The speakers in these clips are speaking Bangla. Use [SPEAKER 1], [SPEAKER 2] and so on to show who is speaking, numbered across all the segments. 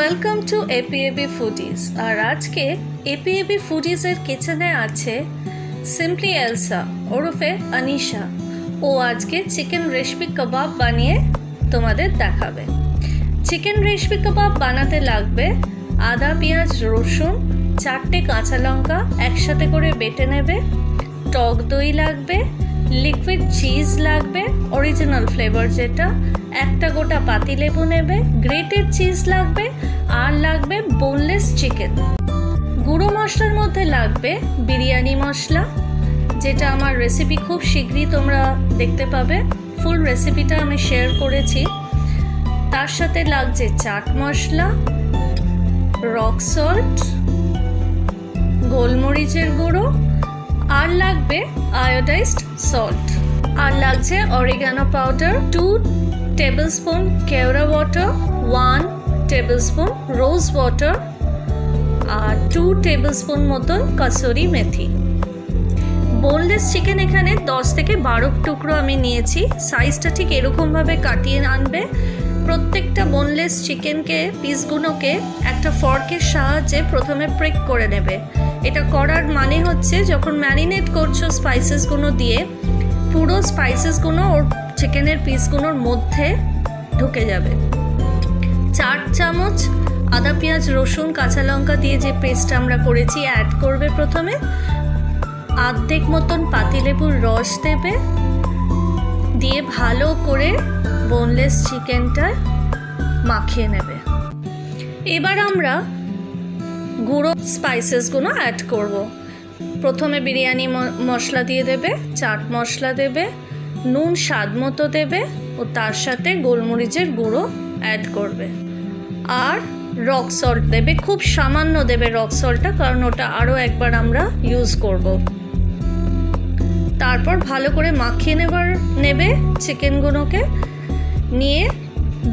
[SPEAKER 1] Welcome to APAB foodies. আর আজকে এপিএবি ফুডিজের কিচেনে আছে সিম্পলি এলসা ওরফে অনিশা। ও আজকে চিকেন রেশমি কাবাব বানিয়ে তোমাদের দেখাবে। চিকেন রেশমি কাবাব বানাতে লাগবে আদা, পেঁয়াজ, রসুন, 4টে কাঁচা লঙ্কা একসাথে করে বেটে নেবে, টক দই লাগবে, লিকুইড চিজ লাগবে অরিজিনাল ফ্লেভার যেটা, একটা গোটা পাতিলেবু নেবে, গ্রেটেড চিজ লাগবে, আর লাগবে বোনলেস চিকেন। গুঁড়ো মশলার মধ্যে লাগবে বিরিয়ানি মশলা, যেটা আমার রেসিপি খুব শীঘ্রই তোমরা দেখতে পাবে। ফুল রেসিপিটা আমি শেয়ার করেছি। তার সাথে লাগছে চাট মশলা, রক সল্ট, গোলমরিচের গুঁড়ো, আর লাগবে আয়োডাইজড সল্ট, আর লাগছে অরিগানো পাউডার, 2 টেবিলস্পুন কেওড়া ওয়াটার, 1 টেবিলস্পুন রোজ ওয়াটার, আর 2 টেবিলস্পুন মতন কসুরি মেথি। বোনলেস চিকেন এখানে 10 থেকে 12 টুকরো আমি নিয়েছি। সাইজটা ঠিক এরকমভাবে কাটিয়ে আনবে। প্রত্যেকটা বোনলেস চিকেনকে পিসগুলোকে একটা ফর্কের সাহায্যে প্রথমে প্রিক করে নেবে। এটা করার মানে হচ্ছে যখন ম্যারিনেট করছো স্পাইসেসগুলো দিয়ে, পুরো স্পাইসেসগুলো ওর চিকেনের পিসগুলোর মধ্যে ঢুকে যাবে। 4 চামচ আদা, পেঁয়াজ, রসুন, কাঁচা লঙ্কা দিয়ে যে পেস্ট আমরা করেছি অ্যাড করবে প্রথমে। অর্ধেক মতন পাতিলেবুর রস দেবে, দিয়ে ভালো করে বোনলেস চিকেনটা মাখিয়ে নেবে। এবার আমরা গুঁড়ো স্পাইসেসগুলো অ্যাড করব। প্রথমে বিরিয়ানি মশলা দিয়ে দেবে, চাট মশলা দেবে, নুন স্বাদ মতো দেবে, ও তার সাথে গোলমরিচের গুঁড়ো অ্যাড করবে, আর রক সল্ট দেবে। খুব সামান্য দেবে রক সল্টটা, কারণ ওটা আরও একবার আমরা ইউজ করব। তারপর ভালো করে মাখিয়ে নেবে চিকেনগুলোকে। নিয়ে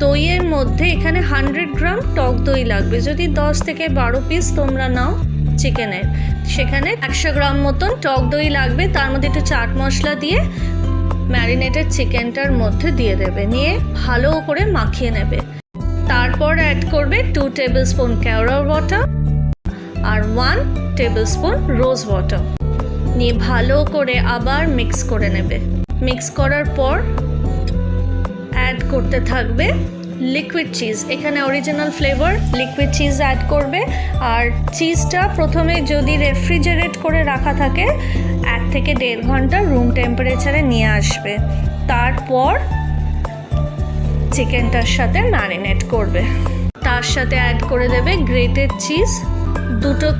[SPEAKER 1] দইয়ের মধ্যে এখানে 100 গ্রাম টক দই লাগবে। যদি 10 থেকে 12 পিস তোমরা নাও চিকেনের, সেখানে 100 গ্রাম মতন টক দই লাগবে। তার মধ্যে একটু চাট মশলা দিয়ে ম্যারিনেটেড চিকেনটার মধ্যে দিয়ে দেবে, নিয়ে ভালো করে মাখিয়ে নেবে। তারপর অ্যাড করবে 2 টেবিলস্পুন কেওড়া ওয়াটার আর 1 টেবিলস্পুন রোজ ওয়াটার, নিয়ে ভালো করে আবার মিক্স করে নেবে। মিক্স করার পর অ্যাড করতে থাকবে লিকুইড চিজ। এখানে original flavour liquid cheese add করবে। আর চিজটা প্রথমে যদি রেফ্রিজারেট করে রাখা থাকে 1 থেকে 1.5 ঘন্টা রুম টেম্পারেচারে নিয়ে আসবে। তারপর চিকেনটার সাথে ম্যারিনেট করবে। তার সাথে অ্যাড করে দেবে grated cheese, 2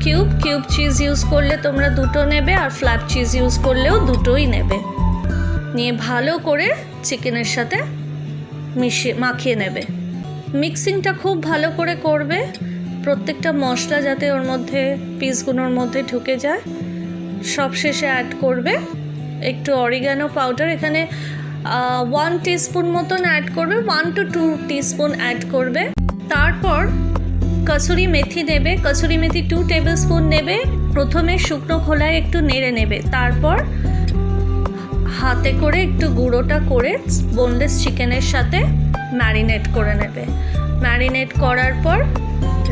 [SPEAKER 1] cube cheese use করলে তোমরা 2 নেবে, আর ফ্ল্যাট চিজ ইউজ করলেও 2ই নেবে। নিয়ে ভালো করে চিকেনের সাথে মাখিয়ে নেবে। মিক্সিংটা খুব ভালো করে করবে, প্রত্যেকটা মশলা যাতে ওর মধ্যে পিসগুলোর মধ্যে ঢুকে যায়। সবশেষে অ্যাড করবে একটু অরিগানো পাউডার। এখানে 1 টিস্পুন মতন অ্যাড করবে, 1 to 2 টিস্পুন অ্যাড করবে। তারপর কসুরি মেথি দেবে। কসুরি মেথি 2 টেবিলস্পুন নেবে। প্রথমে শুকনো খোলায় একটু নেড়ে নেবে, তারপর হাতে করে একটু গুঁড়োটা করে বোনলেস চিকেনের সাথে ম্যারিনেট করে নেবে। ম্যারিনেট করার পর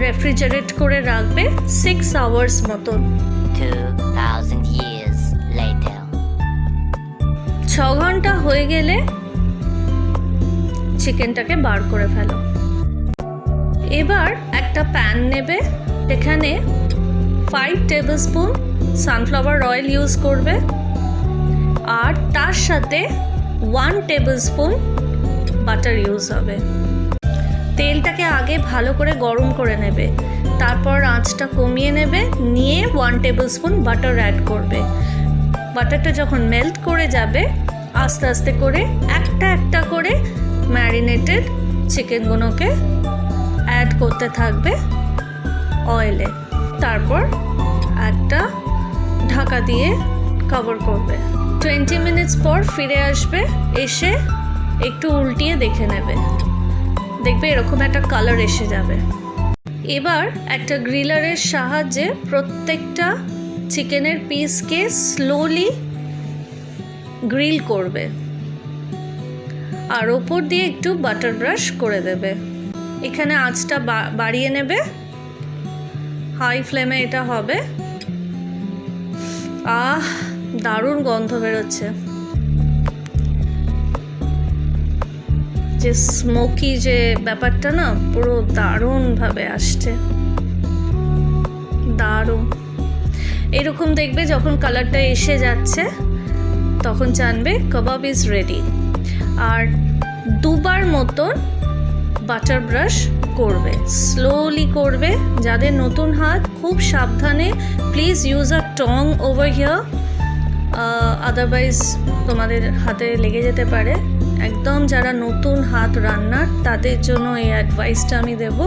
[SPEAKER 1] রেফ্রিজারেট করে রাখবে 6 আওয়ার্স মতন।
[SPEAKER 2] 2000 years later
[SPEAKER 1] 6 ঘন্টা হয়ে গেলে চিকেনটাকে বার করে ফেলো। এবার একটা প্যান নেবে, এখানে 5 টেবিলস্পুন সানফ্লাওয়ার অয়েল ইউজ করবে, আর তার সাথে 1 টেবিলস্পুন বাটার ইউজ হবে। তেলটাকে আগে ভালো করে গরম করে নেবে, তারপর আঁচটা কমিয়ে নেবে, নিয়ে 1 টেবিলস্পুন বাটার অ্যাড করবে। বাটারটা যখন মেল্ট করে যাবে আস্তে আস্তে করে একটা করে ম্যারিনেটেড চিকেনগুলোকে অ্যাড করতে থাকবে অয়েলে। তারপর একটা ঢাকা দিয়ে কভার করবে। 20 মিনিটস পর ফিরে আসবে, এসে একটু উল্টিয়ে দেখে নেবে, দেখবে এরকম একটা কালার এসে যাবে। এবার একটা গ্রিলারের সাহায্যে প্রত্যেকটা চিকেনের পিসকে স্লোলি গ্রিল করবে, আর ওপর দিয়ে একটু বাটার ব্রাশ করে দেবে। এখানে আঁচটা বাড়িয়ে নেবে, হাই ফ্লেমে এটা হবে। দারুণ গন্ধ বেরোচ্ছে, যে স্মোকি যে ব্যাপারটা না পুরো দারুণভাবে আসছে, দারুণ। এরকম দেখবে যখন কালারটা এসে যাচ্ছে তখন জানবে কাবাব ইজ রেডি। আর দুবার মতন বাটার ব্রাশ করবে, স্লোলি করবে। যাদের নতুন হাত খুব সাবধানে, প্লিজ ইউজ আ টং ওভার হিয়ার, আদারওয়াইজ তোমাদের হাতে লেগে যেতে পারে। একদম যারা নতুন হাত রান্নার তাদের জন্য এই অ্যাডভাইসটা আমি দেব।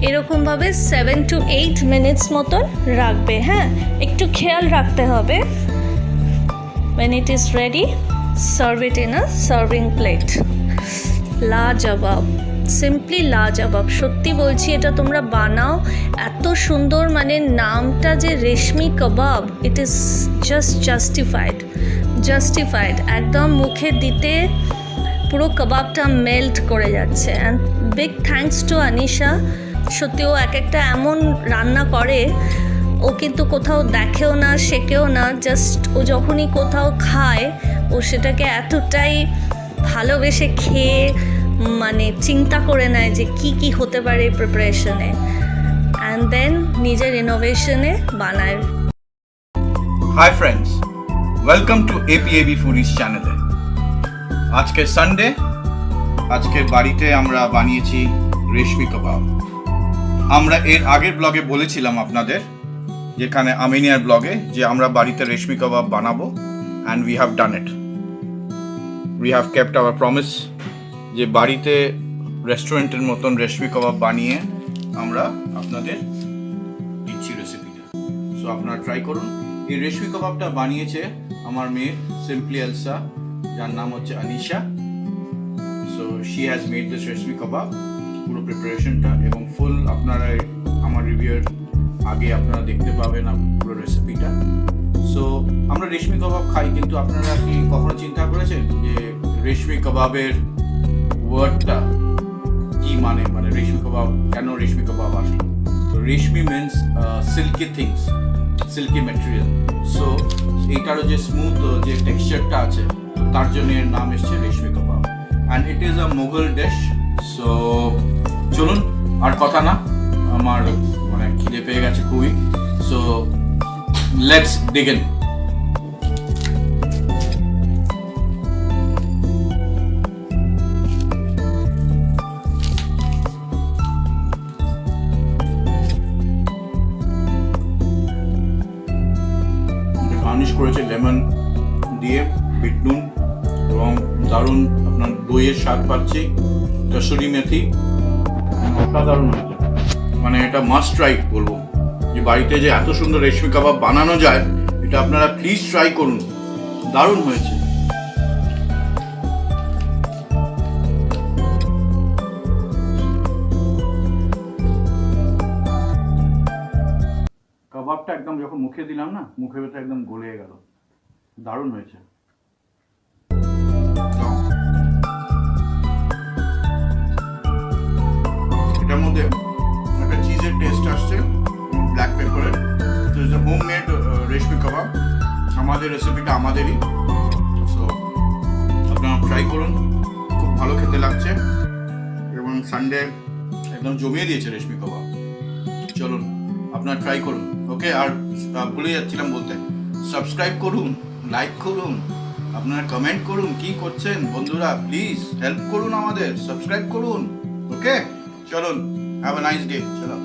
[SPEAKER 1] এরকমভাবে 7 to 8 মিনিটস মতন রাখবে। হ্যাঁ, একটু খেয়াল রাখতে হবে। When it is ready, serve it in a serving plate. লাজবাব, সিম্পলি লাজবাব। সত্যি বলছি, এটা তোমরা বানাও, এত সুন্দর। মানে নামটা যে রেশমি কাবাব, ইট ইজ জাস্ট জাস্টিফাইড। একদম মুখে দিতে পুরো কাবাবটা মেল্ট করে যাচ্ছে। And big thanks to Anisha. সত্যি ও এক একটা এমন রান্না করে, ও কিন্তু কোথাও দেখেও না, শেখেও না, জাস্ট ও যখনই কোথাও খায় ও সেটাকে এতটাই ভালোবেসে খেয়ে মানে চিন্তা করে নেয় যে কি হতে পারে এই প্রিপারেশনে, অ্যান্ড দেন নিজের ইনোভেশনে বানায়।
[SPEAKER 3] Hi friends, welcome to APAB foodies চ্যানেলে। আজকে সানডে, আজকে বাড়িতে আমরা বানিয়েছি রেশমি কাবাব। আমরা এর আগের ব্লগে বলেছিলাম আপনাদের, যেখানে আমিনিয়ার ব্লগে, যে আমরা বাড়িতে রেশমি কাবাব বানাবো, and we have done it. We have kept our promise, যে বাড়িতে রেস্টুরেন্টের মতন রেশমি কাবাব বানিয়ে আমরা আপনাদের দিচ্ছি রেসিপিটা। সো আপনারা ট্রাই করুন। এই রেশমি কাবাবটা বানিয়েছে আমার মেয়ে সিম্পলি এলসা, যার নাম হচ্ছে Anisha. So she has made this reshmi kebab, পুরো প্রিপারেশনটা এবং ফুল আপনারা আমার রিভিউর আগে আপনারা দেখতে পাবেন পুরো রেসিপিটা। সো আমরা রেশমি কাবাব খাই, কিন্তু আপনারা কি কখনো চিন্তা করেছেন যে রেশমি কাবাবের ওয়ার্ডটা কি মানে রেশমি কাবাব, কেন রেশমি কাবাব আসলো? তো reshmi means silky things, silky material. So এইটারও যে স্মুথ যে টেক্সচারটা আছে, তার জন্য এর নাম এসছে reshmi kebab, and it is a Mughal dish. So চলুন, আর কথা না, আমার মানে খিদে পেয়ে গেছে খুবই। So let's begin. গার্নিশ করেছে লেমন দিয়ে, বিট নুন, এবং দারুণ আপনার দইয়ের স্বাদ পাচ্ছি, কসুরি মেথি, অসাধারণ হয়েছে। মানে এটা মাস্ট ট্রাই বলবো, যে বাড়িতে যে এত সুন্দর রেশমি কাবাব বানানো যায়, এটা আপনারা প্লিজ ট্রাই করুন, দারুণ হয়েছে। কাবাবটা একদম যখন মুখে দিলাম না, মুখের ভেতরে একদম গলে গেল, দারুণ হয়েছে। এটার মধ্যে একটা চিজের টেস্ট আসছে, ব্ল্যাক পেপারের। তো ইটস হোম মেড রেশমি কাবাব, আমাদের রেসিপিটা আমাদেরই। সো আপনারা ট্রাই করুন, খুব ভালো খেতে লাগছে, এবং সানডে একদম জমিয়ে দিয়েছে রেশমি কাবাব। চলুন আপনারা ট্রাই করুন, ওকে? আর ভুলে যাচ্ছিলাম বলতে, সাবস্ক্রাইব করুন, লাইক করুন, আপনারা কমেন্ট করুন কি করছেন বন্ধুরা, প্লিজ হেল্প করুন আমাদের, সাবস্ক্রাইব করুন, ওকে? চলুন, হ্যাভ আ নাইস ডে। চলো।